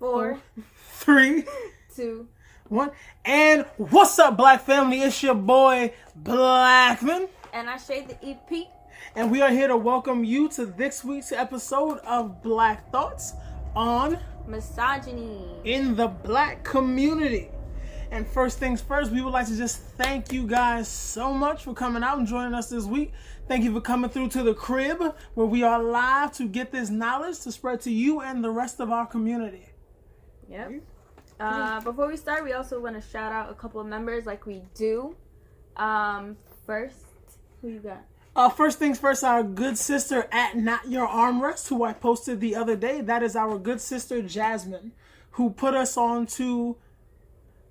4, 3, 2, 1. And what's up, Black family? It's your boy, Blackman. And I shade the EP. And we are here to welcome you to this week's episode of Black Thoughtz on Misogyny in the Black community. And first things first, we would like to just thank you guys so much for coming out and joining us this week. Thank you for coming through to the crib where we are live to get this knowledge to spread to you and the rest of our community. Yep. Before we start, we also want to shout out a couple of members like we do. First, who you got? First things first, our good sister at Not Your Armrest, who I posted the other day. That is our good sister Jasmine, who put us on to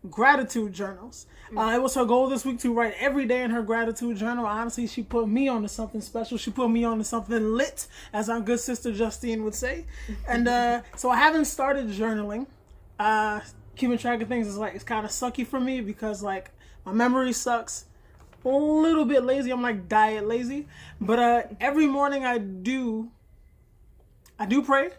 gratitude journals. It was her goal this week to write every day in her gratitude journal. Honestly, she put me on to something special. She put me on to something lit, as our good sister Justine would say. And so I haven't started journaling. Keeping track of things is it's kind of sucky for me because my memory sucks. A little bit lazy. I'm like diet lazy. But every morning I do pray,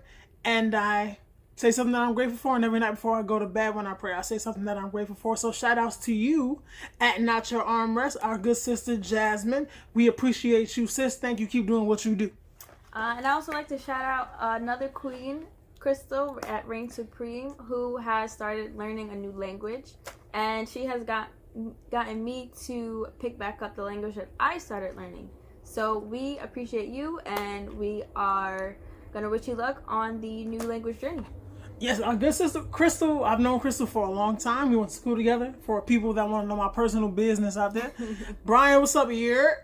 and I say something that I'm grateful for, and every night before I go to bed when I pray, I say something that I'm grateful for. So shout outs to you at Not Your Armrest, our good sister Jasmine. We appreciate you, sis. Thank you. Keep doing what you do. And I also like to shout out another queen, Crystal at Reign Supreme, who has started learning a new language, and she has gotten me to pick back up the language that I started learning. So we appreciate you, and we are gonna wish you luck on the new language journey. Yes, our good sister Crystal. I've known Crystal for a long time. We went to school together. For people that want to know my personal business out there, Brian, what's up here?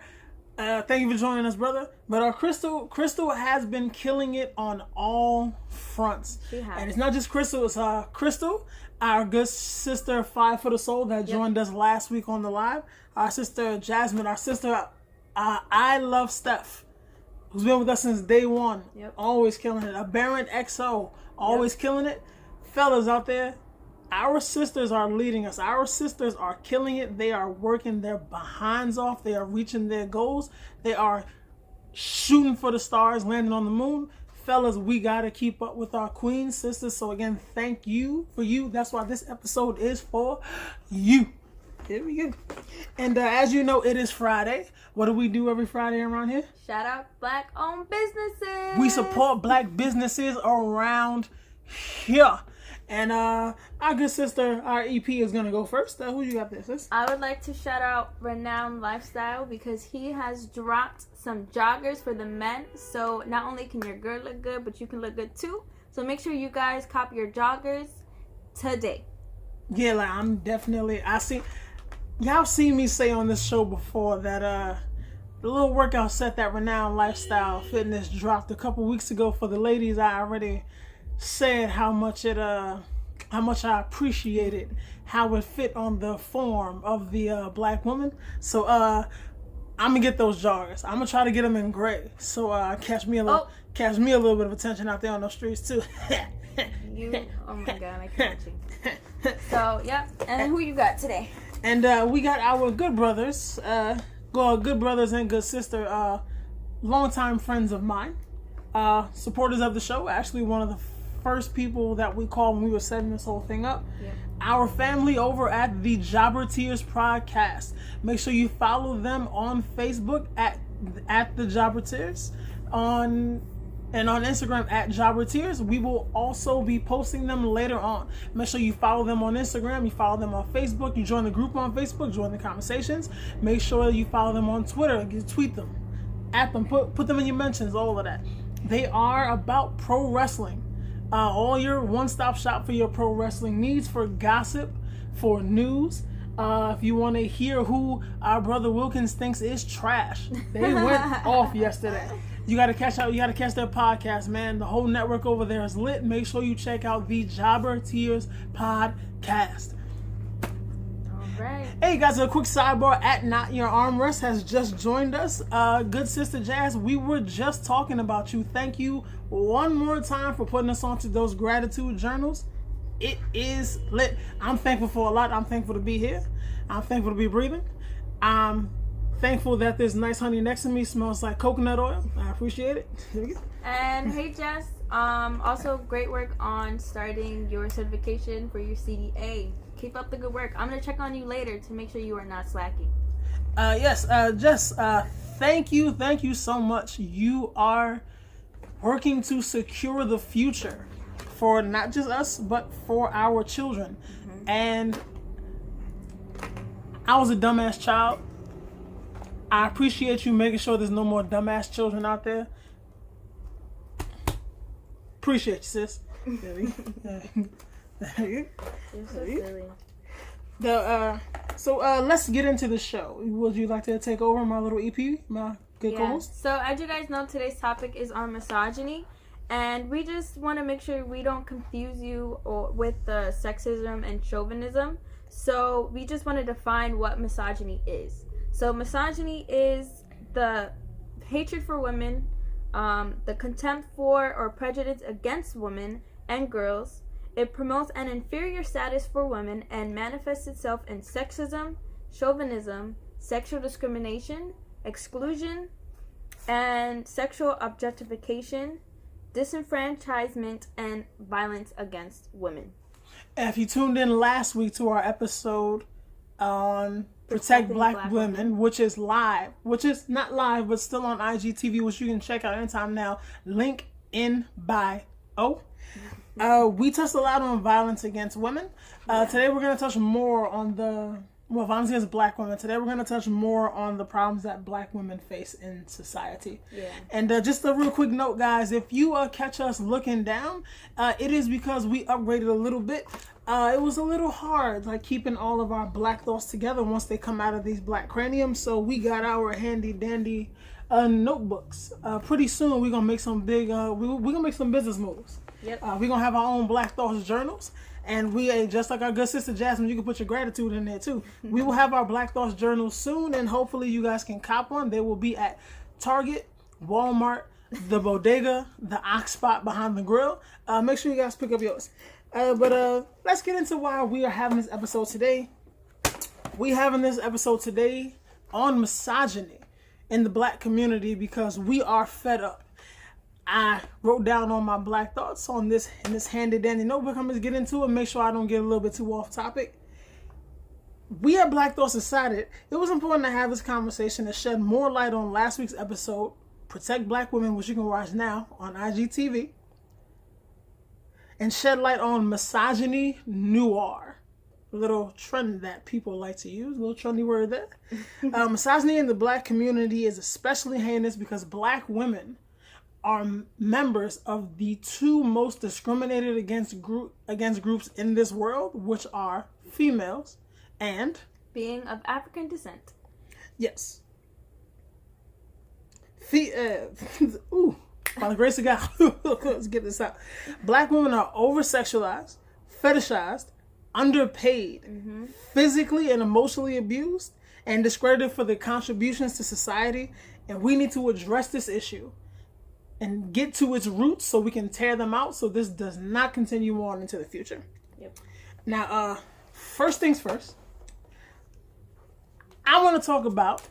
Thank you for joining us, brother. But Crystal has been killing it on all fronts. She has. And it's not just Crystal, it's Crystal, our good sister 5 Foot of Soul that joined us last week on the live. Our sister Jasmine, our sister I Love Steph, who's been with us since day one. Yep. Always killing it. A Baron XO, always killing it. Fellas out there, our sisters are leading us. Our sisters are killing it. They are working their behinds off. They are reaching their goals. They are shooting for the stars, landing on the moon. Fellas, we got to keep up with our queen sisters. So again, thank you for you. That's why this episode is for you. Here we go. And as you know, it is Friday. What do we do every Friday around here? Shout out Black-owned businesses. We support Black businesses around here. And our good sister, our EP, is going to go first. Who you got there, sis? I would like to shout out Renowned Lifestyle because he has dropped some joggers for the men. So not only can your girl look good, but you can look good too. So make sure you guys cop your joggers today. Yeah, I'm definitely... Y'all seen me say on this show before that the little workout set that Renowned Lifestyle Fitness dropped a couple weeks ago for the ladies. I already said how much I appreciated how it fit on the form of the Black woman. So I'm gonna get those joggers. I'm gonna try to get them in gray. So catch me a little bit of attention out there on those streets too. Oh my god, I can't you. So yeah, and who you got today? And we got our good brothers, good brothers and good sister, longtime friends of mine, supporters of the show. Actually, one of the first people that we called when we were setting this whole thing up. Yeah. Our family over at the Jobberteers podcast. Make sure you follow them on Facebook at the Jobberteers, and on Instagram at Jobberteers. We will also be posting them later on. Make sure you follow them on Instagram, you follow them on Facebook, you join the group on Facebook, join the conversations. Make sure you follow them on Twitter, you tweet them, at them, put them in your mentions, all of that. They are about pro wrestling. All your one-stop shop for your pro wrestling needs, for gossip, for news. If you want to hear who our brother Wilkins thinks is trash, they went off yesterday. You gotta catch their podcast, man. The whole network over there is lit. Make sure you check out the Jobberteers podcast. Right. Hey guys, a quick sidebar. At Not Your Armrest has just joined us. Good sister Jazz, we were just talking about you. Thank you one more time for putting us onto those gratitude journals. It is lit. I'm thankful for a lot. I'm thankful to be here. I'm thankful to be breathing. I'm thankful that this nice honey next to me smells like coconut oil. I appreciate it. Here we go. And hey Jess, Also, great work on starting your certification for your CDA. Keep up the good work. I'm gonna check on you later to make sure you are not slacking. Yes, Jess, thank you so much. You are working to secure the future for not just us, but for our children. Mm-hmm. And I was a dumbass child. I appreciate you making sure there's no more dumbass children out there. Appreciate you, sis. You're so silly. Let's get into the show. Would you like to take over, my little EP, my good co-host? So as you guys know, today's topic is on misogyny, and we just want to make sure we don't confuse you with the sexism and chauvinism. So we just want to define what misogyny is. So misogyny is the hatred for women, the contempt for or prejudice against women and girls. It promotes an inferior status for women and manifests itself in sexism, chauvinism, sexual discrimination, exclusion, and sexual objectification, disenfranchisement, and violence against women. If you tuned in last week to our episode on Protect Black Women, which is live, which is not live, but still on IGTV, which you can check out anytime now. Link in bio. We touched a lot on violence against women. Today we're going to touch more on violence against Black women. Today we're going to touch more on the problems that Black women face in society. Yeah. And just a real quick note, guys, if you catch us looking down, it is because we upgraded a little bit. It was a little hard, like keeping all of our Black thoughts together once they come out of these Black craniums. So we got our handy dandy notebooks. Pretty soon we're gonna make some big. We're gonna make some business moves. Yep. We're gonna have our own Black Thoughts journals, and we just like our good sister Jasmine. You can put your gratitude in there too. We will have our Black Thoughts journals soon, and hopefully you guys can cop one. They will be at Target, Walmart, the Bodega, the Ox Spot behind the grill. Make sure you guys pick up yours. But let's get into why we are having this episode today. We're having this episode today on misogyny in the Black community because we are fed up. I wrote down all my Black thoughts on this in this handy dandy notebook. I'm going to get into it, make sure I don't get a little bit too off topic. We at Black Thoughts decided it was important to have this conversation to shed more light on last week's episode, Protect Black Women, which you can watch now on IGTV. And shed light on misogyny noir. A little trend that people like to use. A little trendy word there. Misogyny in the Black community is especially heinous because Black women are members of the two most discriminated against groups in this world, which are females and being of African descent. Yes. By the grace of God, let's get this out. Black women are oversexualized, fetishized, underpaid, physically and emotionally abused, and discredited for their contributions to society. And we need to address this issue and get to its roots so we can tear them out so this does not continue on into the future. Yep. Now, first things first, I want to talk about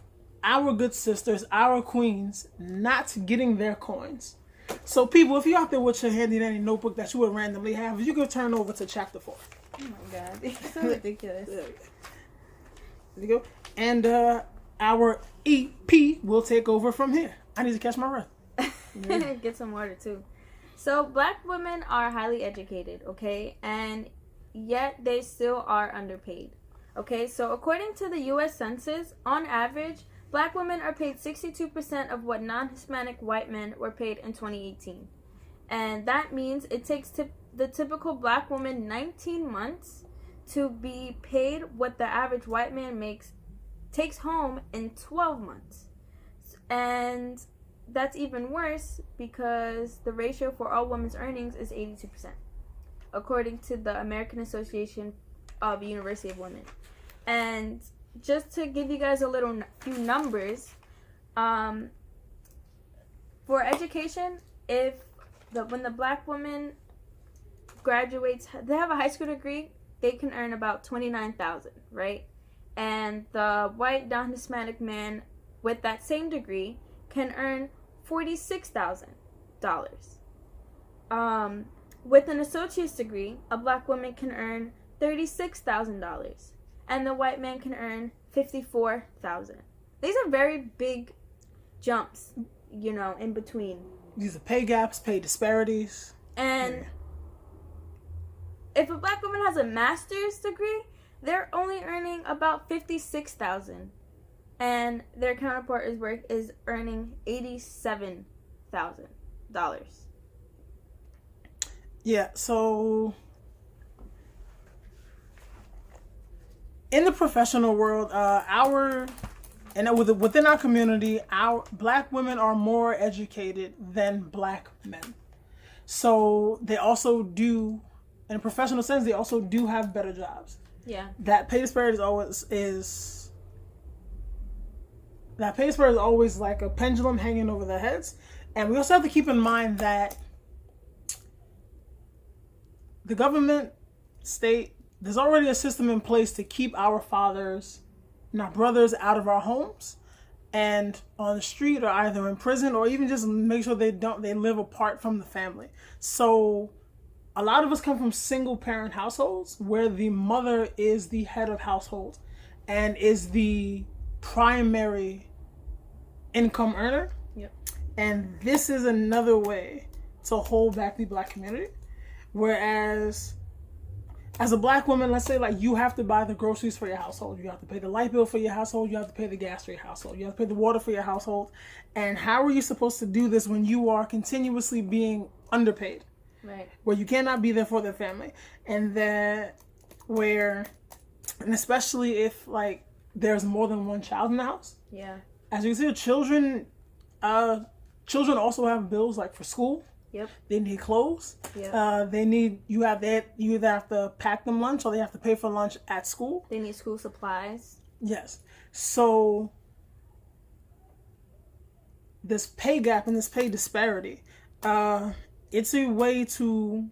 our good sisters, our queens, not getting their coins. So people, if you're out there with your handy dandy notebook that you would randomly have, you can turn over to chapter 4. Oh my God, it's so ridiculous. There you go. And our EP will take over from here. I need to catch my breath. Get some water too. So Black women are highly educated, okay? And yet they still are underpaid. Okay, so according to the US Census, on average, Black women are paid 62% of what non-Hispanic white men were paid in 2018. And that means it takes the typical Black woman 19 months to be paid what the average white man takes home in 12 months. And that's even worse because the ratio for all women's earnings is 82%, according to the American Association of University of Women. And just to give you guys a few numbers, for education, when the Black woman graduates, they have a high school degree, they can earn about $29,000, right? And the white non-Hispanic man with that same degree can earn $46,000. With an associate's degree, a black woman can earn $36,000, and the white man can earn $54,000. These are very big jumps, in between. These are pay gaps, pay disparities. And if a black woman has a master's degree, they're only earning about $56,000, and their counterpart is earning $87,000. Yeah, so in the professional world, within our community, our black women are more educated than black men. So they also do, in a professional sense, they also do have better jobs. Yeah. That pay disparity is always like a pendulum hanging over their heads. And we also have to keep in mind that the government, state, there's already a system in place to keep our fathers and our brothers out of our homes and on the street, or either in prison, or even just make sure they live apart from the family. So a lot of us come from single parent households where the mother is the head of household and is the primary income earner. Yep. And this is another way to hold back the black community. Whereas as a black woman, let's say like you have to buy the groceries for your household. You have to pay the light bill for your household. You have to pay the gas for your household. You have to pay the water for your household. And how are you supposed to do this when you are continuously being underpaid? Right. Where you cannot be there for their family. And especially if like there's more than one child in the house. Yeah. As you can see, children also have bills like for school. Yep. They need clothes. Yep. You either have to pack them lunch or they have to pay for lunch at school. They need school supplies. Yes. So this pay gap and this pay disparity, it's a way to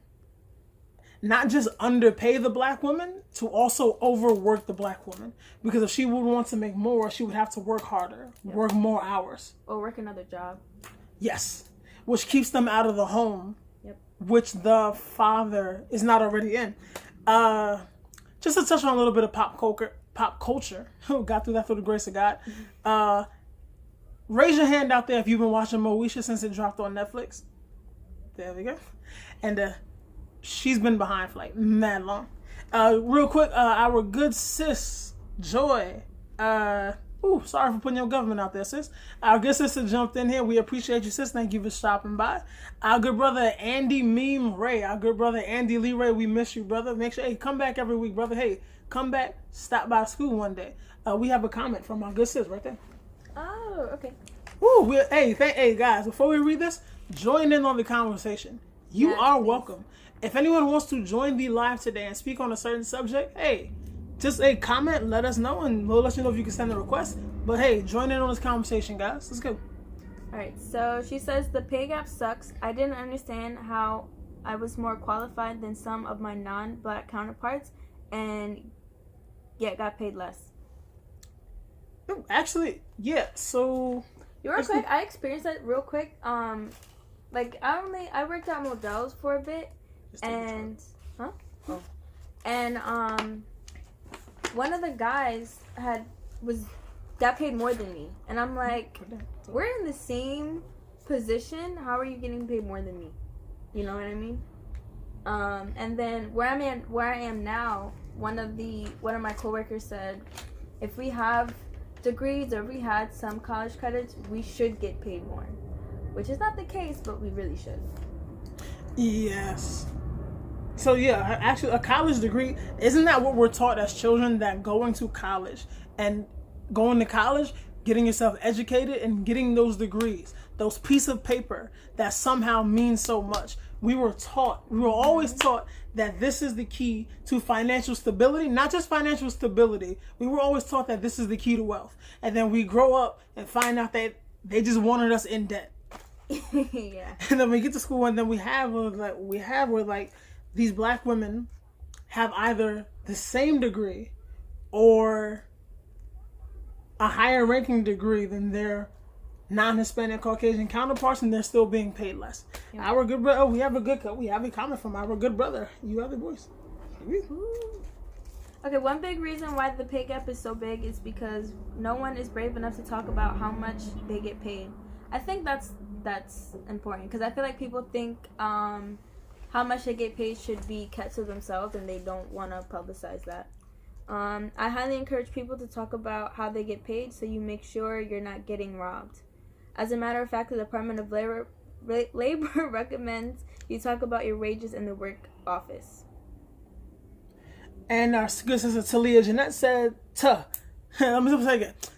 not just underpay the black woman, to also overwork the black woman. Because if she would want to make more, she would have to work harder, work more hours. Or work another job. Yes. Which keeps them out of the home, which the father is not already in. Just to touch on a little bit of pop culture. Got through that through the grace of God. Raise your hand out there if you've been watching Moesha since it dropped on Netflix. There we go. And she's been behind for like mad long. Real quick, our good sis, Joy. Sorry for putting your government out there, sis. Our good sister jumped in here. We appreciate you, sis. Thank you for stopping by. Our good brother, Andy Meme Ray. Our good brother, Andy Lee Ray. We miss you, brother. Make sure, come back every week, brother. Hey, come back. Stop by school one day. We have a comment from our good sis right there. Oh, okay. Hey, guys, before we read this, join in on the conversation. You are welcome. If anyone wants to join the live today and speak on a certain subject, hey, just a comment, let us know, and we'll let you know if you can send a request. But hey, join in on this conversation, guys. Let's go. Alright, so she says the pay gap sucks. I didn't understand how I was more qualified than some of my non-black counterparts and yet got paid less. Actually, yeah, so I experienced that real quick. I worked at Modell's for a bit, and one of the guys got paid more than me, and I'm like, we're in the same position. How are you getting paid more than me? You know what I mean? And then where I am now, one of my coworkers said, if we have degrees or we had some college credits, we should get paid more, which is not the case, but we really should. Yes. So yeah, actually a college degree, isn't that what we're taught as children, that going to college, getting yourself educated and getting those degrees, those pieces of paper that somehow mean so much. We were always taught that this is the key to financial stability, not just financial stability. We were always taught that this is the key to wealth. And then we grow up and find out that they just wanted us in debt. Yeah. And then we get to school and then we have these black women have either the same degree or a higher ranking degree than their non-Hispanic Caucasian counterparts, and they're still being paid less. Yep. Our good brother, we have a comment from our good brother. You have the voice. Okay, one big reason why the pay gap is so big is because no one is brave enough to talk about how much they get paid. I think that's important, because I feel like people think how much they get paid should be kept to themselves, and they don't want to publicize that. I highly encourage people to talk about how they get paid, so you make sure you're not getting robbed. As a matter of fact, the Department of Labor recommends you talk about your wages in the work office. And our good sister Talia Jeanette said, let me just say it,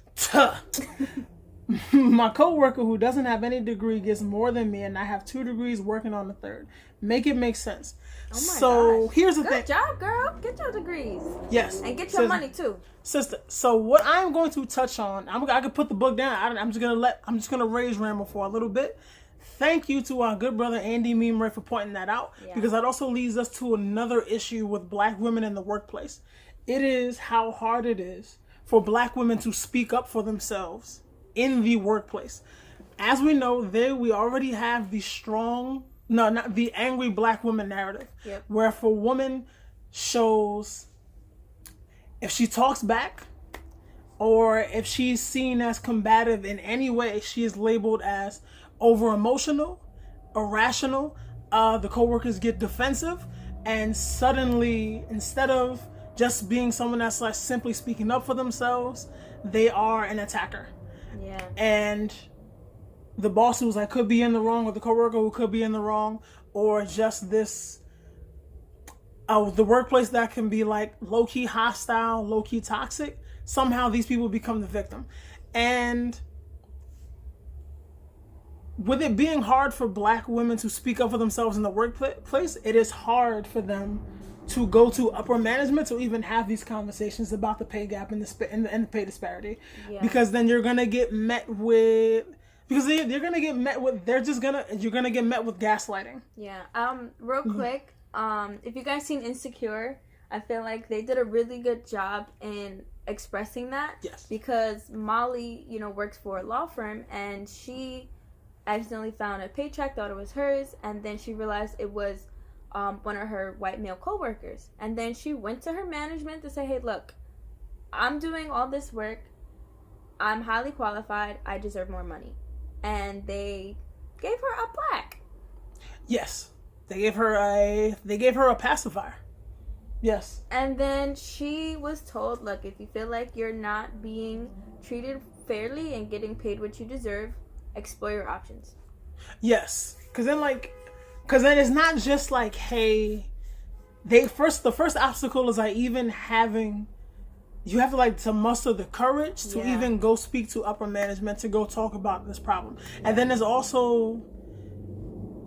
my coworker who doesn't have any degree gets more than me, and I have 2 degrees working on the 3rd. Make it make sense. Oh my gosh. Here's the thing. Good job, girl. Get your degrees. Yes. And get your money too. Sister, so what I'm going to touch on, I could put the book down. I'm just gonna raise Ramble for a little bit. Thank you to our good brother Andy Memeray for pointing that out, because that also leads us to another issue with Black women in the workplace. It is how hard it is for Black women to speak up for themselves in the workplace. As we know, we already have the angry Black woman narrative, where if a woman shows, if she talks back, or if she's seen as combative in any way, she is labeled as over-emotional, irrational. The coworkers get defensive, and suddenly, instead of just being someone that's like simply speaking up for themselves, they are an attacker. Yeah. And the boss who's like could be in the wrong, or the coworker who could be in the wrong, or just this the workplace that can be like low-key hostile, low-key toxic, somehow these people become the victim. And with it being hard for Black women to speak up for themselves in the workplace, it is hard for them to go to upper management to even have these conversations about the pay gap and the pay disparity. Because then you're gonna get met with you're gonna get met with gaslighting. Real quick, if you guys seen Insecure, I feel like they did a really good job in expressing that. Yes. Because Molly, works for a law firm, and she accidentally found a paycheck, thought it was hers, and then she realized it was one of her white male coworkers. And then she went to her management to say, hey, look, I'm doing all this work. I'm highly qualified. I deserve more money. And they gave her a plaque. Yes. They gave her a pacifier. Yes. And then she was told, look, if you feel like you're not being treated fairly and getting paid what you deserve, explore your options. Yes. Because then it's not just like, hey, the first obstacle is like even having, you have to muster the courage to even go speak to upper management, to go talk about this problem. And then there's also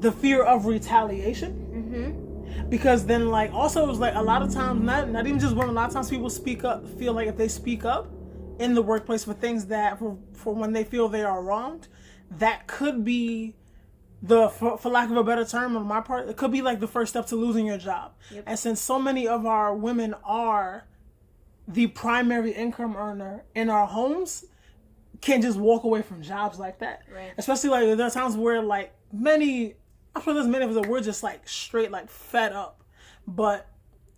the fear of retaliation. Because then also it's like a lot of times, not even just women, a lot of times people feel like if they speak up in the workplace for things that for when they feel they are wronged, that could be for lack of a better term on my part, it could be like the first step to losing your job. And since so many of our women are the primary income earner in our homes, can't just walk away from jobs like that. Right. Especially there are times where I'm sure there's many of us that we're just straight fed up, but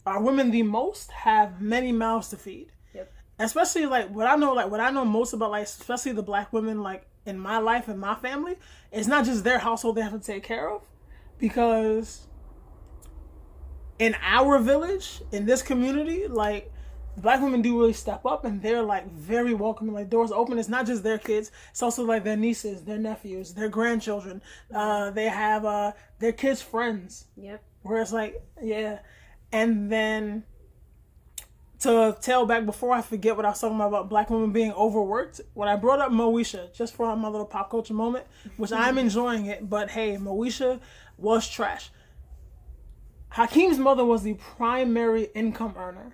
our women the most have many mouths to feed. Especially what I know most about especially the Black women in my life and my family, it's not just their household they have to take care of, because in our village, in this community, Black women do really step up, and they're very welcoming. Doors open. It's not just their kids. It's also their nieces, their nephews, their grandchildren. They have their kids' friends. Where it's and then to tail back before I forget what I was talking about Black women being overworked. When I brought up Moesha, just for my little pop culture moment, which I'm enjoying it, but hey, Moesha was trash. Hakeem's mother was the primary income earner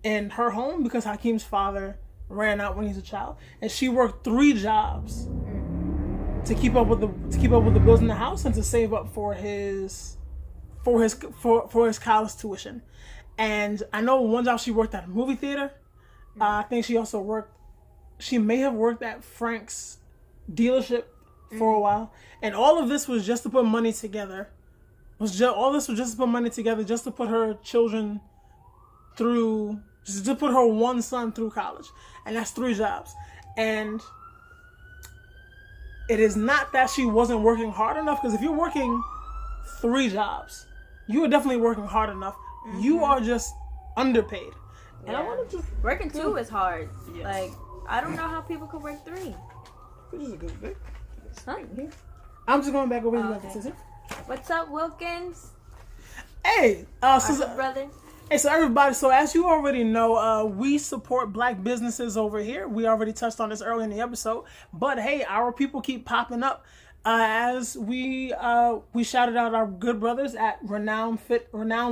in her home because Hakeem's father ran out when he was a child, and she worked 3 jobs to keep up with the bills in the house and to save up for his college tuition. And I know one job she worked at a movie theater. I think she may have worked at Frank's dealership for a while, and all of this was just to put money together. All this was just to put money together, just to put her children through, just to put her one son through college, and that's 3 jobs. And it is not that she wasn't working hard enough, because if you're working 3 jobs, you are definitely working hard enough. You are just underpaid. And I want to just working 2 is hard. Yes. Like, I don't know how people could work 3. This is a good thing. Huh? I'm just going back over here. Okay. What's up, Wilkins? Hey, brother. Hey, so everybody, so as you already know, we support Black businesses over here. We already touched on this earlier in the episode, but hey, our people keep popping up as we shouted out our good brothers at Renowned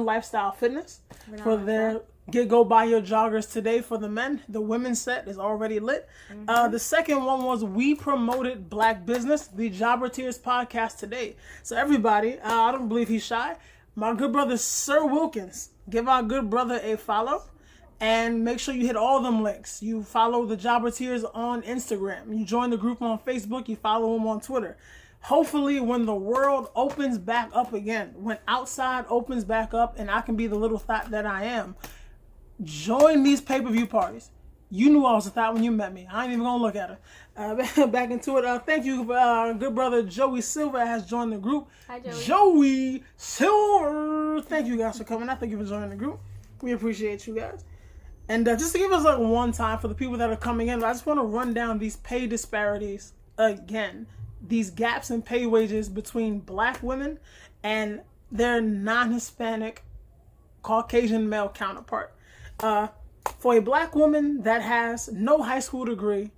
Lifestyle Fitness for their go buy your joggers today for the men. The women's set is already lit. The second one was we promoted Black business, the Jobber Tears podcast today. So everybody, I don't believe he's shy. My good brother Sir Wilkins, give our good brother a follow, and make sure you hit all them links. You follow the Jobber Tears on Instagram. You join the group on Facebook. You follow them on Twitter. Hopefully, when the world opens back up again, when outside opens back up, and I can be the little thought that I am, join these pay-per-view parties. You knew I was a thought when you met me. I ain't even gonna look at her. Back into it. Thank you, good brother Joey Silver has joined the group. Hi, Joey. Joey Silver. Thank you guys for coming out. Thank you for joining the group. We appreciate you guys. And just to give us like one time for the people that are coming in, I just want to run down these pay disparities again. These gaps in pay wages between Black women and their non-Hispanic Caucasian male counterpart. For a Black woman that has no high school degree,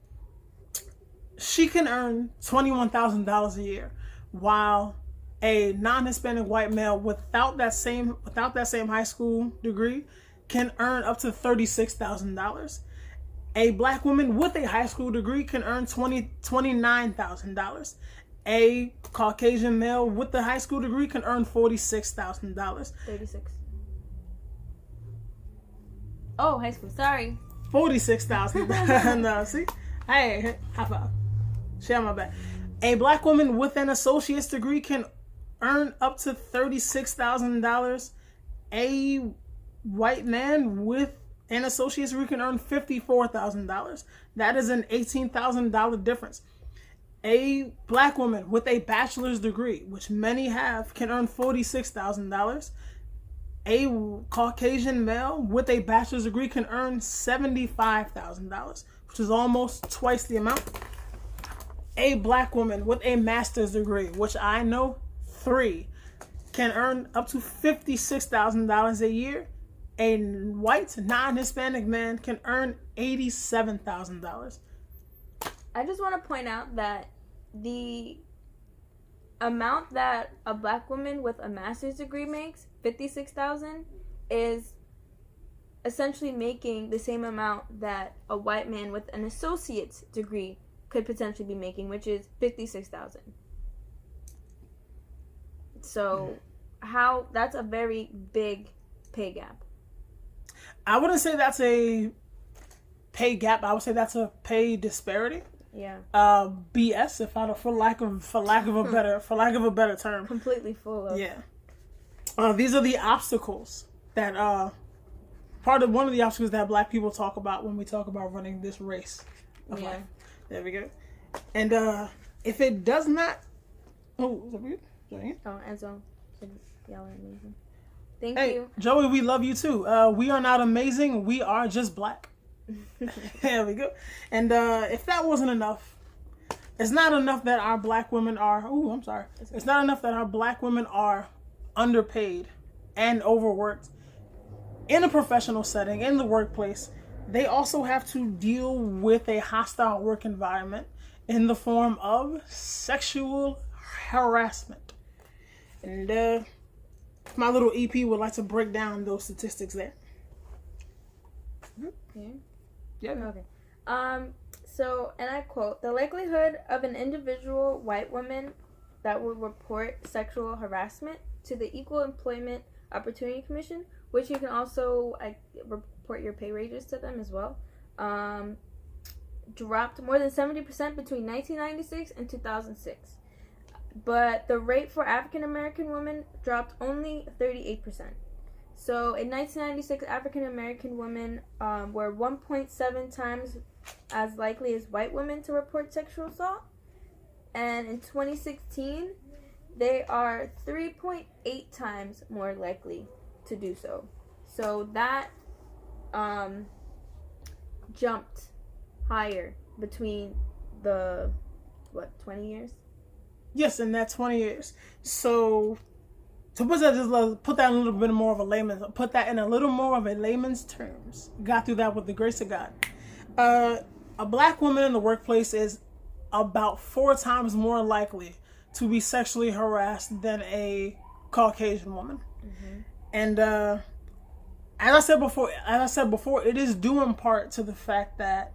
she can earn $21,000 a year, while a non-Hispanic white male without that same high school degree can earn up to $36,000. A Black woman with a high school degree can earn $29,000. A Caucasian male with a high school degree can earn $46,000. 36. Oh, high school. Sorry. $46,000. No, see? Hey, high five. Share my back. A Black woman with an associate's degree can earn up to $36,000. A white man with an associate's degree can earn $54,000. That is an $18,000 difference. A Black woman with a bachelor's degree, which many have, can earn $46,000. A Caucasian male with a bachelor's degree can earn $75,000, which is almost twice the amount. A Black woman with a master's degree, which I know 3, can earn up to $56,000 a year. A white non-Hispanic man can earn $87,000. I just want to point out that the amount that a Black woman with a master's degree makes, $56,000, is essentially making the same amount that a white man with an associate's degree could potentially be making, which is $56,000. So, that's a very big pay gap. I wouldn't say that's a pay gap. I would say that's a pay disparity. Yeah. BS, for lack of a better term. Completely full of. Yeah. These are the obstacles that one of the obstacles that Black people talk about when we talk about running this race of life. There we go. And if it does not, is that weird? Oh, Enzo, y'all are amazing. Thank you. Joey, we love you too. We are not amazing. We are just Black. There we go. And if that wasn't enough, it's not enough that our Black women are. It's not enough that our Black women are underpaid and overworked in a professional setting, in the workplace. They also have to deal with a hostile work environment in the form of sexual harassment. And my little EP would like to break down those statistics there. Okay. Yeah. Okay. So, and I quote, "The likelihood of an individual white woman that will report sexual harassment to the Equal Employment Opportunity Commission," which you can also report your pay wages to them as well, dropped more than 70% between 1996 and 2006. But the rate for African American women dropped only 38%. So in 1996, African American women were 1.7 times as likely as white women to report sexual assault. And in 2016, they are 3.8 times more likely to do so. So that jumped higher between the, 20 years? Yes, in that 20 years. So to put that in a little bit more of a layman's terms. Got through that with the grace of God. A black woman in the workplace is about 4 times more likely to be sexually harassed than a Caucasian woman. Mm-hmm. And as I said before, it is due in part to the fact that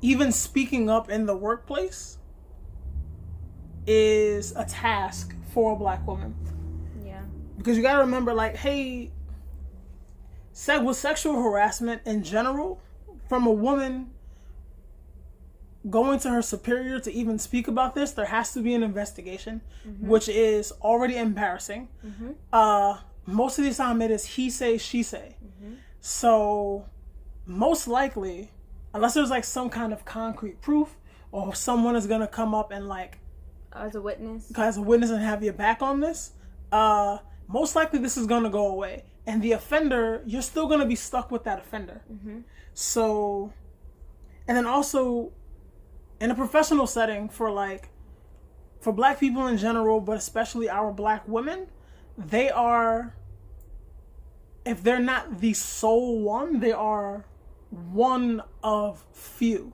even speaking up in the workplace is a task for a black woman. Yeah. Because you gotta remember, like, hey, with sexual harassment in general, from a woman going to her superior to even speak about this, there has to be an investigation, mm-hmm. which is already embarrassing. Mm-hmm. Most of the time it is he say, she say. Mm-hmm. So most likely, unless there's like some kind of concrete proof, or someone is gonna come up and like as a witness and have your back on this, most likely this is gonna go away, and the offender, you're still gonna be stuck with that offender. Mm-hmm. So, and then also in a professional setting for black people in general, but especially our black women, they are, if they're not the sole one, they are one of few.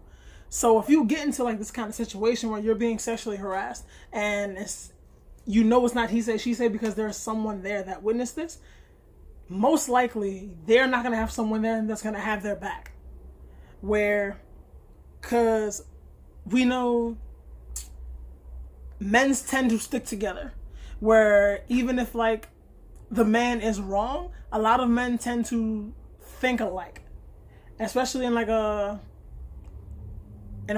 So if you get into like this kind of situation where you're being sexually harassed and it's not he say, she say because there's someone there that witnessed this, most likely they're not going to have someone there that's going to have their back. Because we know men's tend to stick together, where even if like the man is wrong, a lot of men tend to think alike, especially in like a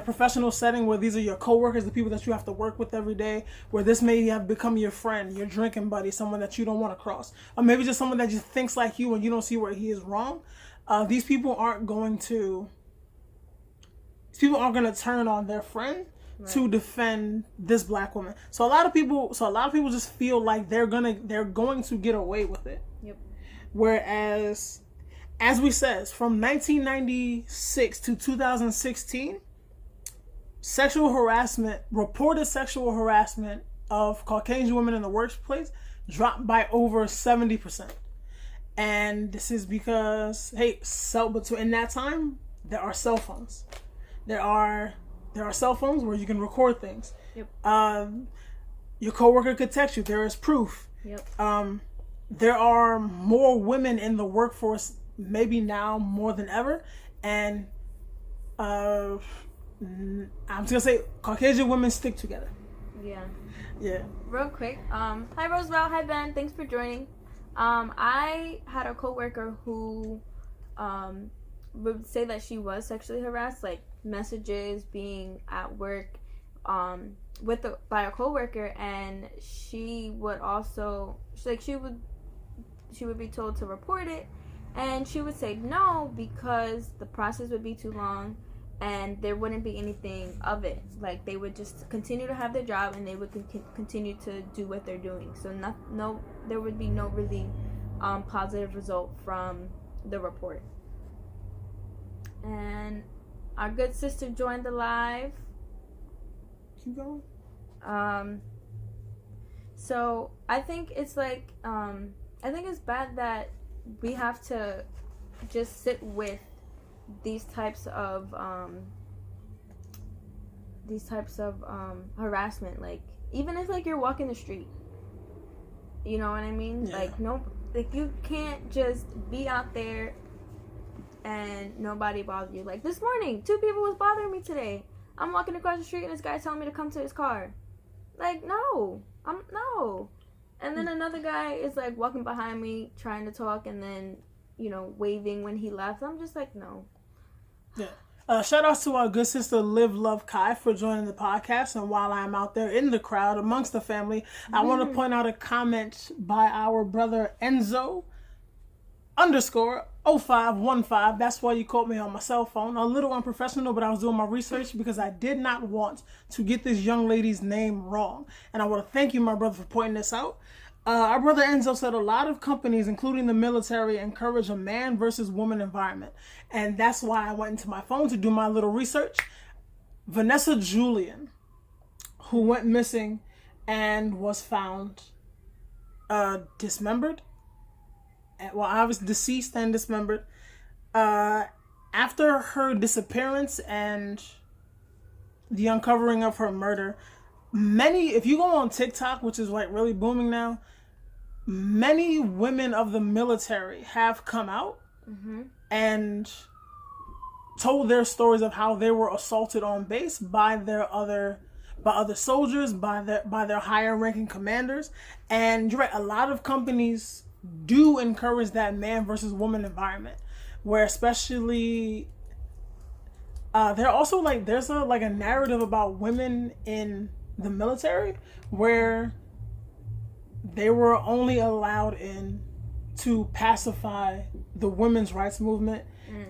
professional setting where these are your coworkers, the people that you have to work with every day, where this may have become your friend, your drinking buddy, someone that you don't want to cross, or maybe just someone that just thinks like you and you don't see where he is wrong. These people aren't going to turn on their friend, right, to defend this black woman. So a lot of people just feel like they're going to get away with it. Yep. Whereas, as we said, from 1996 to 2016, reported sexual harassment of Caucasian women in the workplace dropped by over 70%. And this is because, in that time, there are cell phones. There are cell phones where you can record things. Yep. Your coworker could text you. There is proof. Yep. There are more women in the workforce, maybe now more than ever, and I'm just gonna say Caucasian women stick together. Yeah. Yeah. Real quick. Hi Roosevelt. Hi Ben. Thanks for joining. I had a coworker who would say that she was sexually harassed, like messages, being at work by a coworker, and she would be told to report it, and she would say no because the process would be too long and there wouldn't be anything of it. Like, they would just continue to have their job and they would continue to do what they're doing. So there would be no really positive result from the report. And our good sister joined the live. Keep going. So I think it's like, I think it's bad that we have to just sit with these types of harassment. Like, even if like you're walking the street, you know what I mean? Yeah. Like you can't just be out there and nobody bothers you. Like this morning, 2 people was bothering me today. I'm walking across the street and this guy's telling me to come to his car. Like, no. And then another guy is like walking behind me trying to talk and then, waving when he left. I'm just like, no. Yeah. Shout out to our good sister Live Love Kai for joining the podcast. And while I'm out there in the crowd amongst the family, I want to point out a comment by our brother Enzo _0515. That's why you called me on my cell phone. A little unprofessional, but I was doing my research because I did not want to get this young lady's name wrong. And I want to thank you, my brother, for pointing this out. Our brother Enzo said a lot of companies, including the military, encourage a man versus woman environment. And that's why I went into my phone to do my little research. Vanessa Julian, who went missing and was found dismembered. Well, I was deceased and dismembered. After her disappearance and the uncovering of her murder, if you go on TikTok, which is like really booming now, many women of the military have come out and told their stories of how they were assaulted on base by other soldiers, by their higher ranking commanders. And you're right, a lot of companies do encourage that man versus woman environment, where especially they're also like, there's a narrative about women in the military where they were only allowed in to pacify the women's rights movement,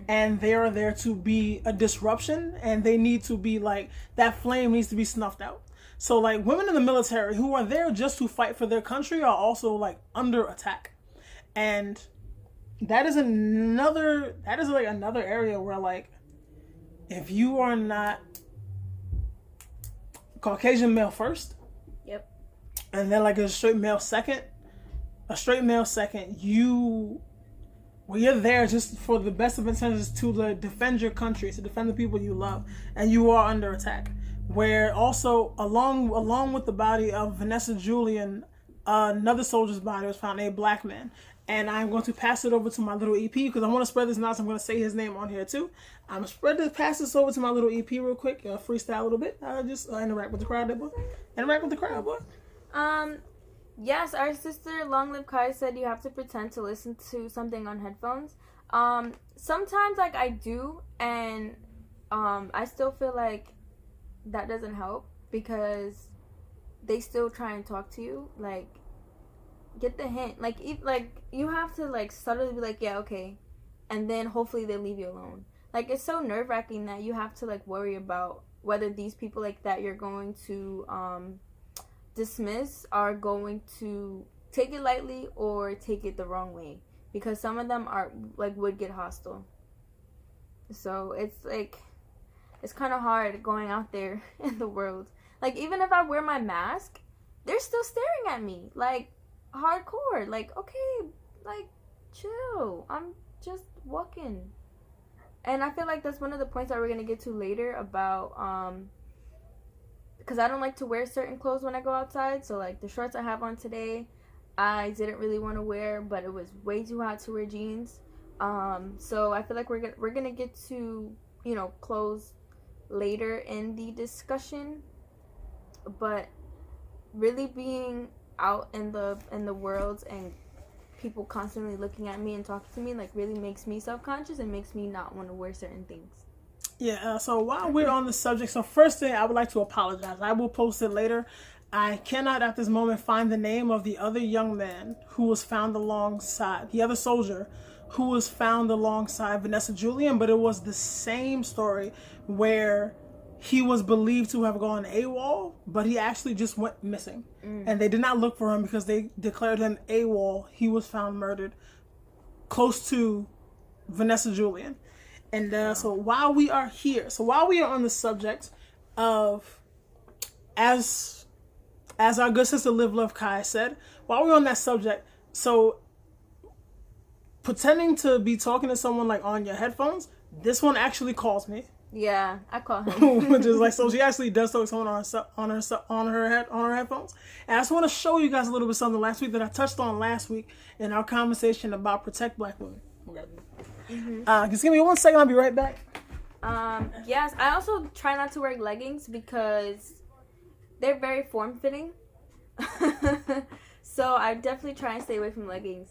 and they are there to be a disruption, and they need to be like, that flame needs to be snuffed out. So like, women in the military who are there just to fight for their country are also like under attack. And that is another area where, like, if you are not Caucasian male first, and then like a straight male second, you're there just for the best of intentions to defend your country, to defend the people you love, and you are under attack. Where also along with the body of Vanessa Julian, another soldier's body was found, a black man. And I'm going to pass it over to my little EP because I want to spread this now, so I'm going to say his name on here too. I'm going to pass this over to my little EP real quick, freestyle a little bit. Just interact with the crowd, boy. Interact with the crowd, boy. Yes, our sister Long Live Kai said you have to pretend to listen to something on headphones. Sometimes like I do, and I still feel like that doesn't help because they still try and talk to you. Like, get the hint. Like, you have to like subtly be like, yeah, okay, and then hopefully they leave you alone. Like, it's so nerve-wracking that you have to like worry about whether these people like that you're going to dismiss are going to take it lightly or take it the wrong way, because some of them are like would get hostile. So it's like, it's kind of hard going out there in the world. Like, even if I wear my mask, they're still staring at me like hardcore. Like, okay, like, chill, I'm just walking. And I feel like that's one of the points that we're gonna get to later about because I don't like to wear certain clothes when I go outside. So like the shorts I have on today, I didn't really want to wear, but it was way too hot to wear jeans. So I feel like we're gonna get to, you know, clothes later in the discussion. But really being out in the world and people constantly looking at me and talking to me like really makes me self-conscious and makes me not want to wear certain things. Yeah, so while we're on the subject, so first thing, I would like to apologize. I will post it later. I cannot at this moment find the name of the other young man who was found alongside, the other soldier who was found alongside Vanessa Julian, but it was the same story where he was believed to have gone AWOL, but he actually just went missing. And they did not look for him because they declared him AWOL. He was found murdered close to Vanessa Julian. And so while we are on the subject of, as our good sister Live Love Kai said, while we're on that subject, so pretending to be talking to someone like on your headphones, this one actually calls me. Yeah, I call him. Which is like, so she actually does talk to someone on her headphones. And I just want to show you guys a little bit something last week that I touched on last week in our conversation about protect Black women. Just give me 1 second, I'll be right back. Yes, I also try not to wear leggings because they're very form-fitting. So I definitely try and stay away from leggings.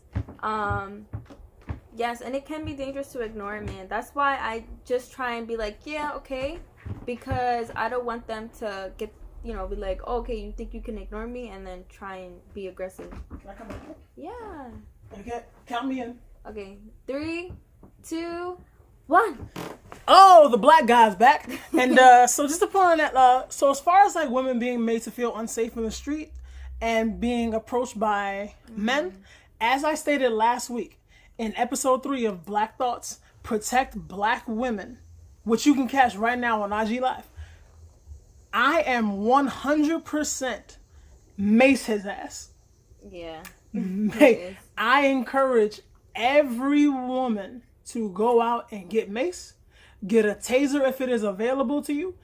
Yes, and it can be dangerous to ignore a man. That's why I just try and be like, yeah, okay, because I don't want them to get, be like, oh, okay, you think you can ignore me, and then try and be aggressive. Can I come in? Yeah. Okay, count me in. Okay, 3, 2, 1. Oh, the black guy's back. And so just to put on that, so as far as like women being made to feel unsafe in the street and being approached by men, as I stated last week in episode 3 of Black Thoughtz, Protect Black Women, which you can catch right now on IG Live, I am 100% mace his ass. Yeah. I encourage every woman to go out and get mace, get a taser if it is available to you,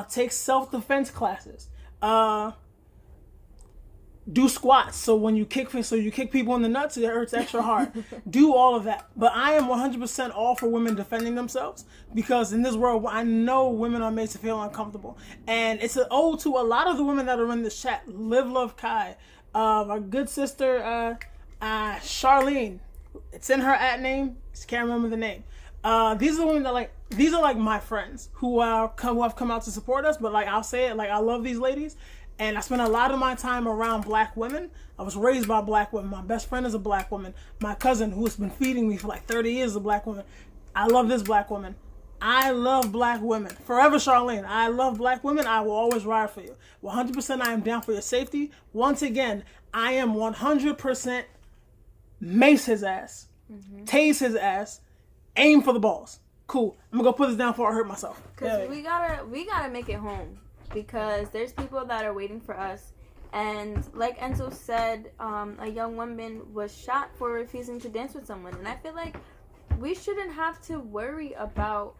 take self-defense classes, do squats so when you kick people in the nuts, it hurts extra hard. Do all of that. But I am 100% all for women defending themselves, because in this world I know women are made to feel uncomfortable, and it's an ode to a lot of the women that are in this chat. Live Love Kai, our good sister Charlene, it's in her @ name, just can't remember the name. These are the women that these are like my friends who have come out to support us, but like I'll say it, like I love these ladies. And I spend a lot of my time around black women. I was raised by black women. My best friend is a black woman. My cousin, who has been feeding me for like 30 years, is a black woman. I love this black woman. I love black women. Forever, Charlene. I love black women. I will always ride for you. 100% I am down for your safety. Once again, I am 100% mace his ass. Tase his ass. Aim for the balls. Cool. I'm going to go put this down before I hurt myself. Because we gotta make it home. Because there's people that are waiting for us, and like Enzo said, a young woman was shot for refusing to dance with someone, and I feel like we shouldn't have to worry about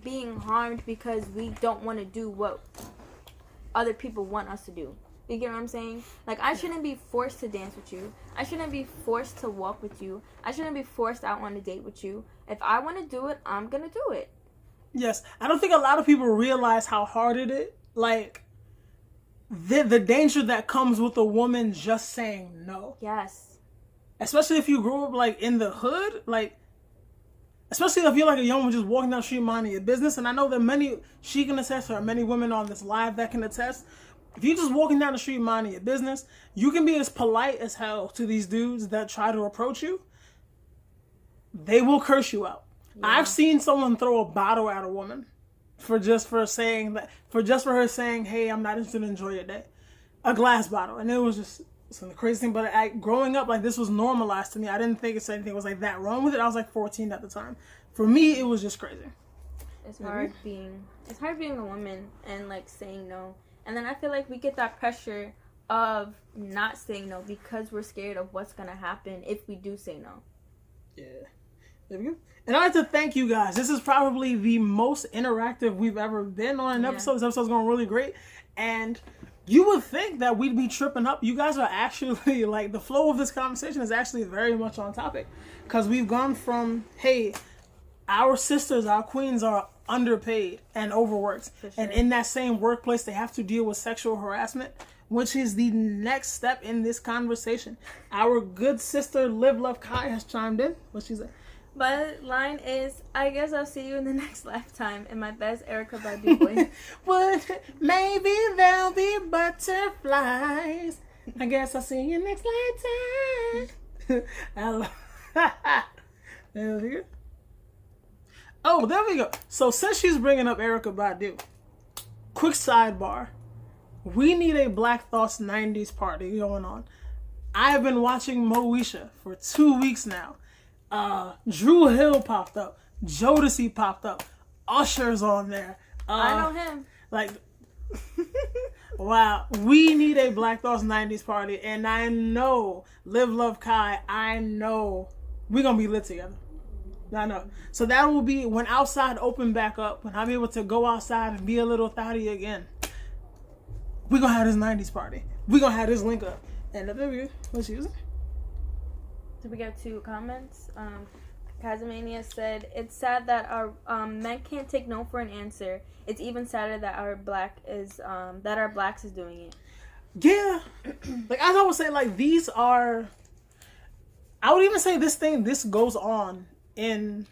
being harmed because we don't want to do what other people want us to do. You get what I'm saying? Like, I shouldn't be forced to dance with you. I shouldn't be forced to walk with you. I shouldn't be forced out on a date with you. If I want to do it, I'm gonna do it. Yes, I don't think a lot of people realize how hard it is. Like, the danger that comes with a woman just saying no. Yes. Especially if you grew up, like, in the hood. Like, especially if you're, like, a young woman just walking down the street minding your business. And I know that she can attest, or many women on this live that can attest. If you're just walking down the street minding your business, you can be as polite as hell to these dudes that try to approach you. They will curse you out. Yeah. I've seen someone throw a bottle at a woman for her saying, hey, I'm not interested, enjoy your day. A glass bottle. And it was just some crazy thing. But growing up, like, this was normalized to me. I didn't think anything was like that wrong with it. I was like 14 at the time. For me, it was just crazy. It's hard being a woman and like saying no. And then I feel like we get that pressure of not saying no because we're scared of what's gonna happen if we do say no. Yeah. There we go. And I'd like to thank you guys. This is probably the most interactive we've ever been on an episode. This episode's going really great. And you would think that we'd be tripping up. You guys are actually, like, the flow of this conversation is actually very much on topic. Because we've gone from, hey, our sisters, our queens are underpaid and overworked. Sure. And in that same workplace, they have to deal with sexual harassment, which is the next step in this conversation. Our good sister, Live Love Kai, has chimed in. What she said? My line is, I guess I'll see you in the next lifetime, in my best Erykah Badu voice. But maybe there'll be butterflies. I guess I'll see you next lifetime. There we go. Oh, there we go. So since she's bringing up Erykah Badu, quick sidebar. We need a Black Thoughtz 90s party going on. I have been watching Moesha for 2 weeks now. Drew Hill popped up. Jodeci popped up. Usher's on there. I know him. Like, wow. We need a Black Thoughtz 90s party. And I know, Live Love Kai, I know we're going to be lit together. I know. So that will be when outside open back up, when I'm able to go outside and be a little thotty again. We're going to have this 90s party. We're going to have this link up. And what's using? Did we get 2 comments? Kazamania said, it's sad that our men can't take no for an answer. It's even sadder that our blacks is doing it. Yeah. Like, as I would say, like, these are I would even say this goes on in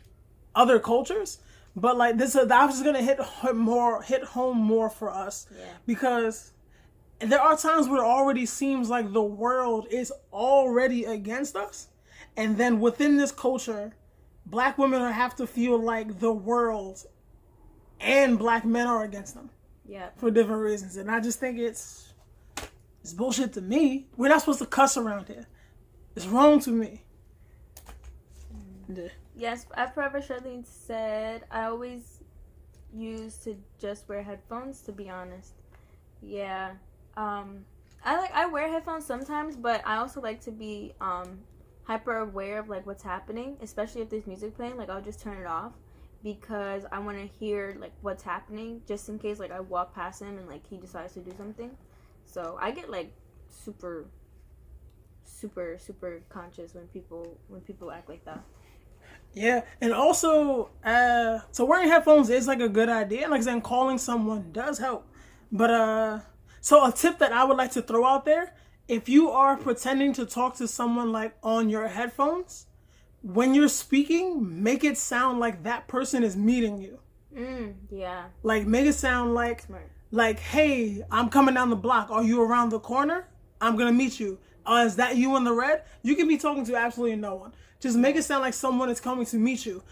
other cultures, but like this, that was gonna hit home more for us, because there are times where it already seems like the world is already against us, and then within this culture, Black women have to feel like the world and Black men are against them, for different reasons, and I just think it's bullshit to me. We're not supposed to cuss around here. It's wrong to me. Yes, as Forever Charlene said, I always used to just wear headphones, to be honest. Yeah. I wear headphones sometimes, but I also like to be hyper aware of like what's happening, especially if there's music playing. Like I'll just turn it off because I want to hear like what's happening, just in case like I walk past him and like he decides to do something. So I get like super conscious when people act like that. Yeah, and also, so wearing headphones is like a good idea. Like I said, calling someone does help. But so a tip that I would like to throw out there: if you are pretending to talk to someone like on your headphones, when you're speaking, make it sound like that person is meeting you. Yeah. Like make it sound like smart. Like, hey, I'm coming down the block. Are you around the corner? I'm gonna meet you. Is that you in the red? You can be talking to absolutely no one. Just make it sound like someone is coming to meet you.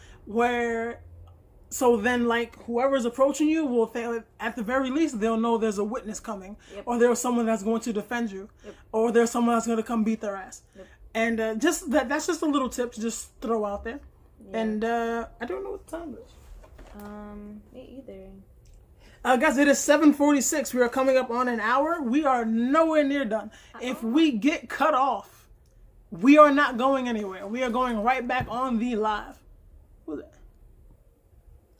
So then, like, whoever's approaching you will think, at the very least, they'll know there's a witness coming, or there's someone that's going to defend you, or there's someone that's going to come beat their ass. And that's just a little tip to just throw out there. And I don't know what the time is. Me either. Guys, it is 7:46. We are coming up on an hour. We are nowhere near done. If we get cut off, we are not going anywhere. We are going right back on the live. Who's that?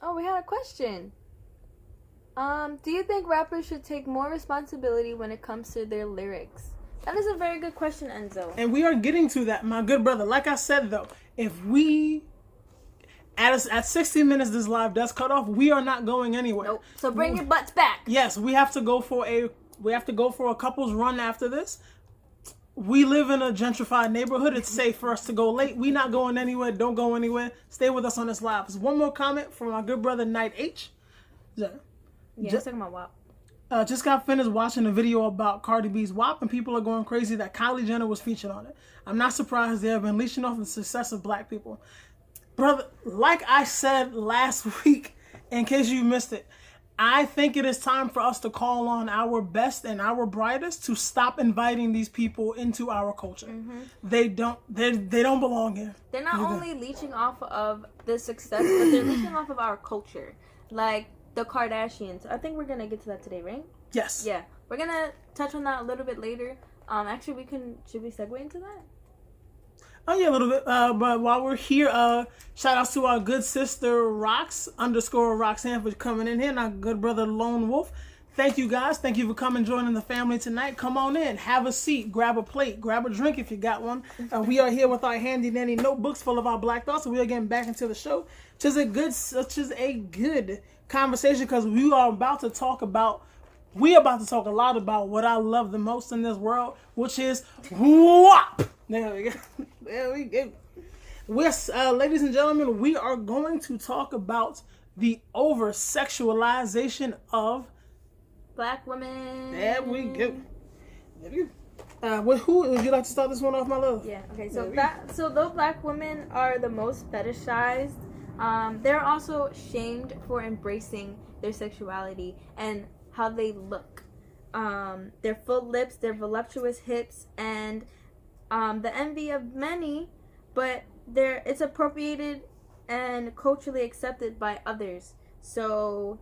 Oh, we had a question. Do you think rappers should take more responsibility when it comes to their lyrics? That is a very good question, Enzo. And we are getting to that, my good brother. Like I said, though, if we at 60 minutes this live does cut off, we are not going anywhere. Nope. So bring your butts back. Yes, we have to go for a couple's run after this. We live in a gentrified neighborhood. It's safe for us to go late. We not going anywhere. Don't go anywhere. Stay with us on this live. There's one more comment from my good brother Night H. Yeah, he's talking about WAP. Just got finished watching a video about Cardi B's WAP, and people are going crazy that Kylie Jenner was featured on it. I'm not surprised they have been leeching off the success of Black people. Brother, like I said last week, in case you missed it, I think it is time for us to call on our best and our brightest to stop inviting these people into our culture. They don't belong here. They're not only leeching off of the success, but they're leeching off of our culture. Like the Kardashians. I think we're gonna get to that today, right? Yes. Yeah. We're gonna touch on that a little bit later. Actually should we segue into that? Oh yeah, a little bit. But while we're here, shout outs to our good sister Rox_Roxanne for coming in here, and our good brother Lone Wolf. Thank you guys. Thank you for coming joining the family tonight. Come on in, have a seat, grab a plate, grab a drink if you got one. We are here with our handy dandy notebooks full of our Black thoughts, and we are getting back into the show. Which is a good conversation because we are about to talk a lot about what I love the most in this world, which is WAP. There we go. There we go. Ladies and gentlemen, we are going to talk about the oversexualization of Black women. There we go. There we go. Who would you like to start this one off, my love? Yeah. Okay. So though Black women are the most fetishized, they're also shamed for embracing their sexuality and how they look. Their full lips, their voluptuous hips, and the envy of many, but it's appropriated and culturally accepted by others. So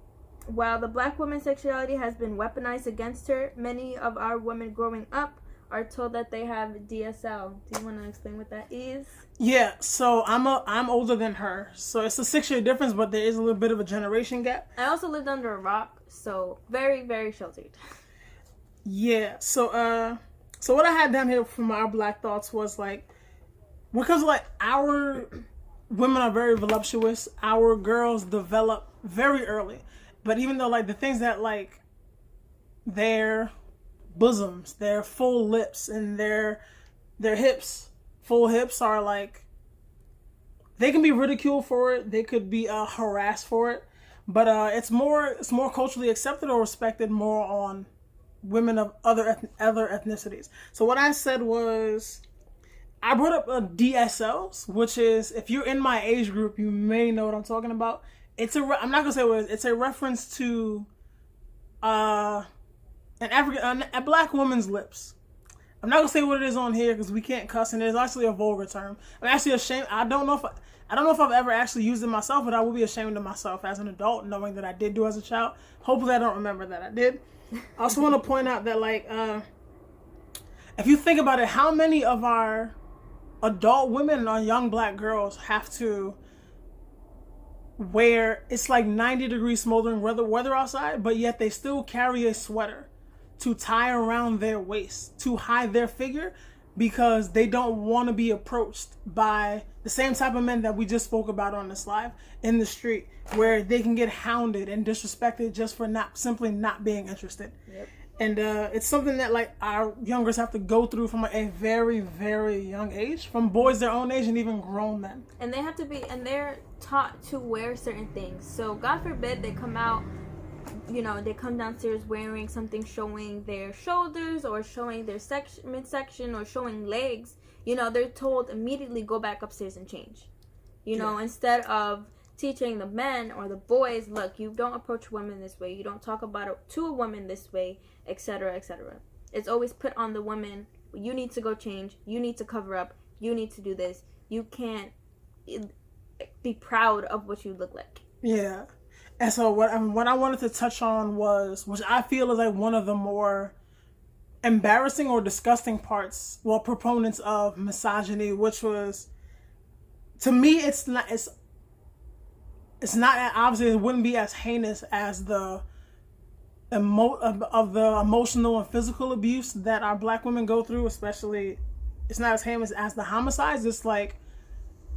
while the Black woman's sexuality has been weaponized against her, many of our women growing up are told that they have DSL. Do you want to explain what that is? Yeah, so I'm older than her, so it's a 6-year difference, but there is a little bit of a generation gap. I also lived under a rock, so very, very sheltered. Yeah, so what I had down here from our Black thoughts was like, because like our women are very voluptuous, our girls develop very early, but even though like the things that like their bosoms, their full lips, and their hips, full hips are like, they can be ridiculed for it. They could be harassed for it, but it's more culturally accepted or respected more on women of other ethnicities. So what I said was, I brought up DSLs, which is, if you're in my age group, you may know what I'm talking about. I'm not gonna say what it is. It's a reference to a black woman's lips. I'm not gonna say what it is on here because we can't cuss, and it's actually a vulgar term. I'm actually ashamed. I don't know if I've ever actually used it myself, but I will be ashamed of myself as an adult, knowing that I did do as a child. Hopefully, I don't remember that I did. I also want to point out that, like, if you think about it, how many of our adult women and our young black girls have to wear, it's like 90 degrees smoldering weather outside, but yet they still carry a sweater to tie around their waist to hide their figure, because they don't want to be approached by the same type of men that we just spoke about on this live in the street, where they can get hounded and disrespected just for simply not being interested. Yep. And it's something that, like, our youngers have to go through from a very, very young age, from boys their own age and even grown men. And they have to be, and they're taught to wear certain things. So God forbid they come out, they come downstairs wearing something showing their shoulders or showing their midsection or showing legs. They're told immediately, go back upstairs and change. Instead of teaching the men or the boys, look, you don't approach women this way, you don't talk about it to a woman this way, etc., etc. It's always put on the woman, you need to go change, you need to cover up, you need to do this, you can't be proud of what you look like. Yeah. And so what I wanted to touch on was, which I feel is like one of the more embarrassing or disgusting parts, proponents of misogyny, which was, to me, it's not obviously, it wouldn't be as heinous as the emotional and physical abuse that our black women go through. Especially, it's not as heinous as the homicides. It's like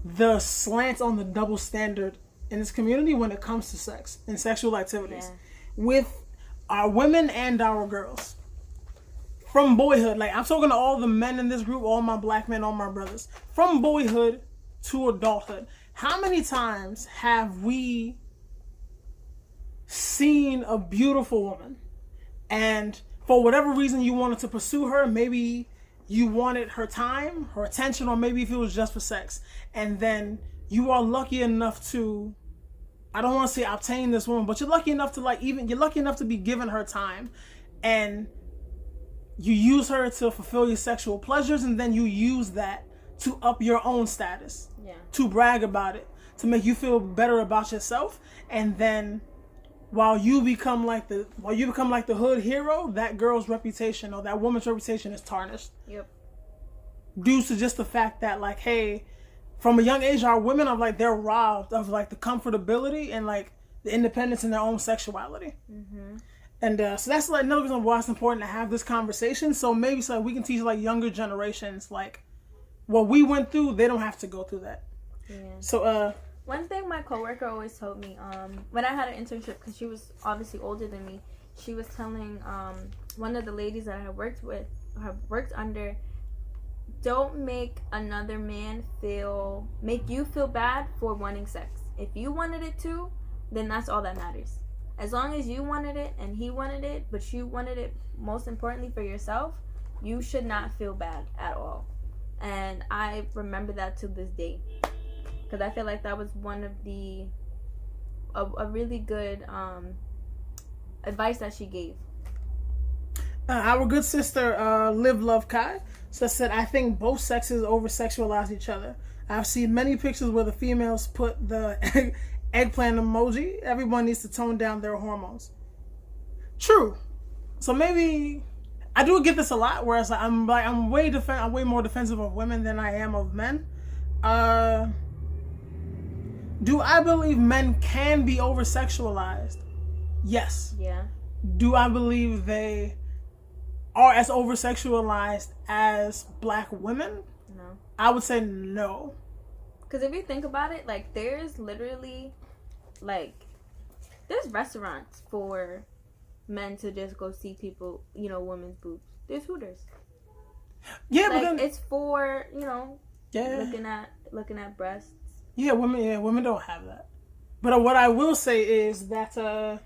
the slants on the double standard in this community when it comes to sex and sexual activities with our women and our girls. From boyhood, like, I'm talking to all the men in this group, all my black men, all my brothers, from boyhood to adulthood. How many times have we seen a beautiful woman, and for whatever reason you wanted to pursue her, maybe you wanted her time, her attention, or maybe if it was just for sex, and then you are lucky enough to, I don't want to say obtain this woman, but you're lucky enough to be given her time, and you use her to fulfill your sexual pleasures, and then you use that to up your own status, to brag about it, to make you feel better about yourself. And then while you become like the hood hero, that girl's reputation or that woman's reputation is tarnished. Yep. Due to just the fact that, like, hey, from a young age, our women are like, they're robbed of like the comfortability and like the independence in their own sexuality. Mm-hmm. And so that's like another reason why it's important to have this conversation. So maybe so we can teach like younger generations, like, what we went through, they don't have to go through that. Yeah. So one thing my coworker always told me, when I had an internship, because she was obviously older than me, she was telling one of the ladies that I have worked under, don't make another man make you feel bad for wanting sex. If you wanted it too, then that's all that matters. As long as you wanted it and he wanted it, but you wanted it most importantly for yourself, you should not feel bad at all. And I remember that to this day, because I feel like that was one of a really good advice that she gave. Our good sister Live Love Kai said, I think both sexes over-sexualize each other. I've seen many pictures where the females put the eggplant emoji. Everyone needs to tone down their hormones. True. So maybe I do get this a lot, whereas I'm way more defensive of women than I am of men. Do I believe men can be over-sexualized? Yes. Yeah. Do I believe they are as over-sexualized as black women? No. I would say no. Because if you think about it, like, there's literally, like, there's restaurants for men to just go see people, women's boobs. There's Hooters. Yeah, like, but then it's for, Yeah. Looking at breasts. Yeah, women don't have that. But what I will say is that so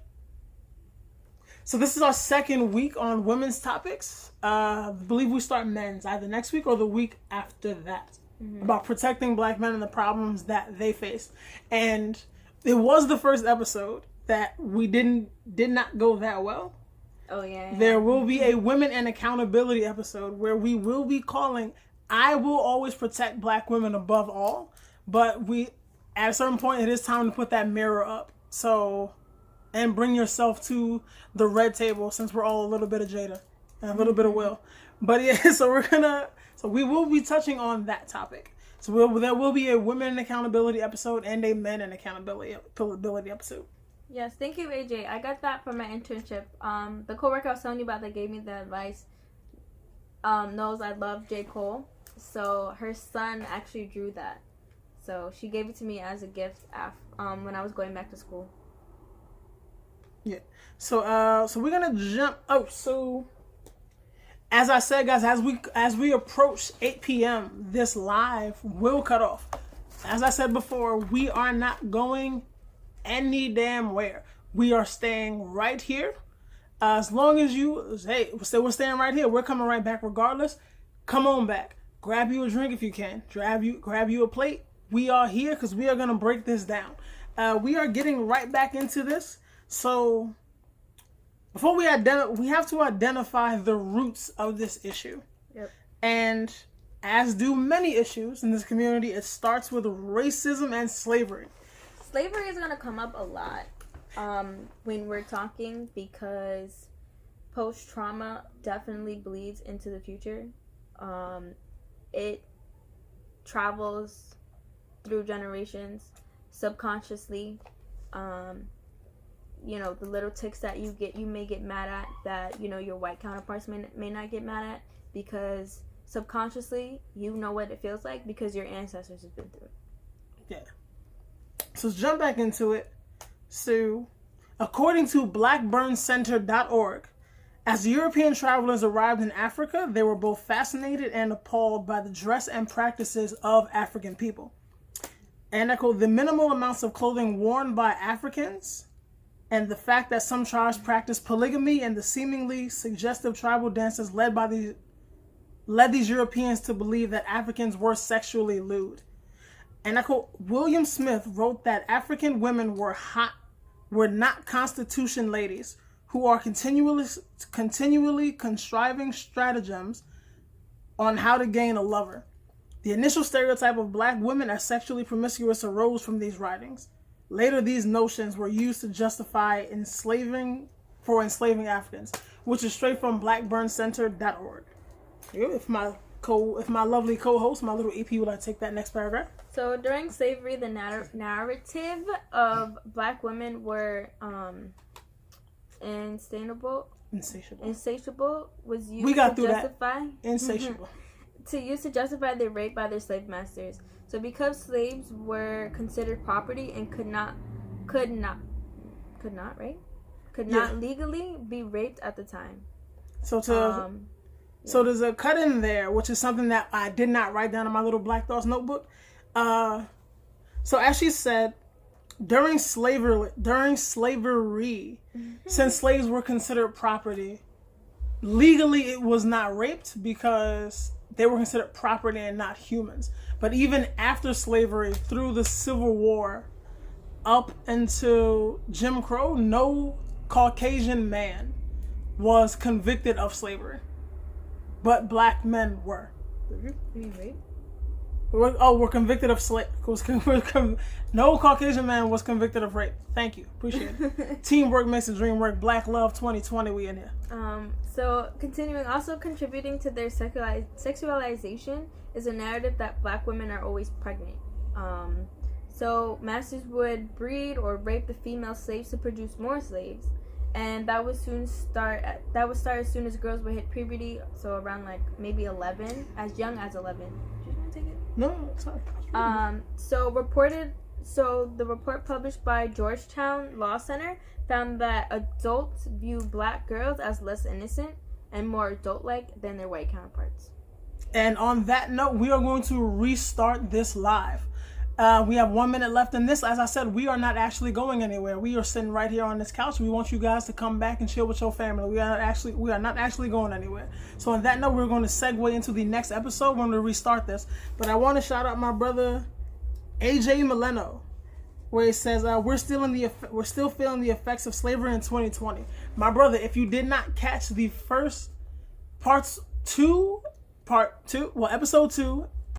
this is our second week on women's topics. I believe we start men's either next week or the week after that. About protecting Black men and the problems that they face. And it was the first episode that we did not go that well. Oh yeah. There will be a women and accountability episode where we will be calling I will always protect Black women above all, but at a certain point it is time to put that mirror up. So, and bring yourself to the red table, since we're all a little bit of Jada and a little bit of Will. But yeah, so we will be touching on that topic. So there will be a women and accountability episode and a men and accountability episode. Yes, thank you, AJ. I got that from my internship. The coworker I was telling you about that gave me the advice knows I love J. Cole. So her son actually drew that. So she gave it to me as a gift when I was going back to school. Yeah. So we're gonna jump. Oh, so as I said, guys, as we approach 8 p.m., this live will cut off. As I said before, we are not going any damn where. We are staying right here. As long as we're staying right here. We're coming right back regardless. Come on back. Grab you a drink if you can. Grab you a plate. We are here because we are going to break this down. We are getting right back into this. So before we have to identify the roots of this issue. Yep. And as do many issues in this community, it starts with racism and slavery. Slavery is going to come up a lot when we're talking, because post-trauma definitely bleeds into the future. It travels through generations subconsciously. The little ticks that you may get mad at that, your white counterparts may not get mad at, because subconsciously you know what it feels like because your ancestors have been through it. Yeah. So let's jump back into it. So, according to blackburncenter.org, as European travelers arrived in Africa, they were both fascinated and appalled by the dress and practices of African people. And I quote, the minimal amounts of clothing worn by Africans and the fact that some tribes practice polygamy and the seemingly suggestive tribal dances led these Europeans to believe that Africans were sexually lewd. And I quote, William Smith wrote that African women were not Constitution ladies who are continually contriving stratagems on how to gain a lover. The initial stereotype of Black women as sexually promiscuous arose from these writings. Later, these notions were used to justify enslaving Africans, which is straight from blackburncenter.org. If my lovely co-host, my little EP, would like to take that next paragraph. So during slavery, the narrative of Black women were insatiable was used we got to through justify that. Insatiable. to justify their rape by their slave masters. So because slaves were considered property and could not legally be raped at the time. So there's a cut in there, which is something that I did not write down in my little Black Thoughts notebook. So as she said, during slavery, since slaves were considered property, legally it was not raped because they were considered property and not humans. But even after slavery, through the Civil War, up until Jim Crow, no Caucasian man was convicted of slavery. But Black men were. Were convicted of no Caucasian man was convicted of rape. Thank you. Appreciate it. Teamwork makes the dream work. Black love 2020, we in here. So continuing, also contributing to their sexualization is a narrative that Black women are always pregnant. So masters would breed or rape the female slaves to produce more slaves. And that would start as soon as girls would hit puberty, so around like maybe 11, as young as 11. Do you want to take it? No, sorry. So the report published by Georgetown Law Center found that adults view Black girls as less innocent and more adult-like than their white counterparts. And on that note, we are going to restart this live. We have 1 minute left in this. As I said, we are not actually going anywhere. We are sitting right here on this couch. We want you guys to come back and chill with your family. We are not actually going anywhere. So on that note, we're going to segue into the next episode. We're going to restart this. But I want to shout out my brother AJ Mileno, where he says we're still feeling the effects of slavery in 2020. My brother, if you did not catch the first episode 2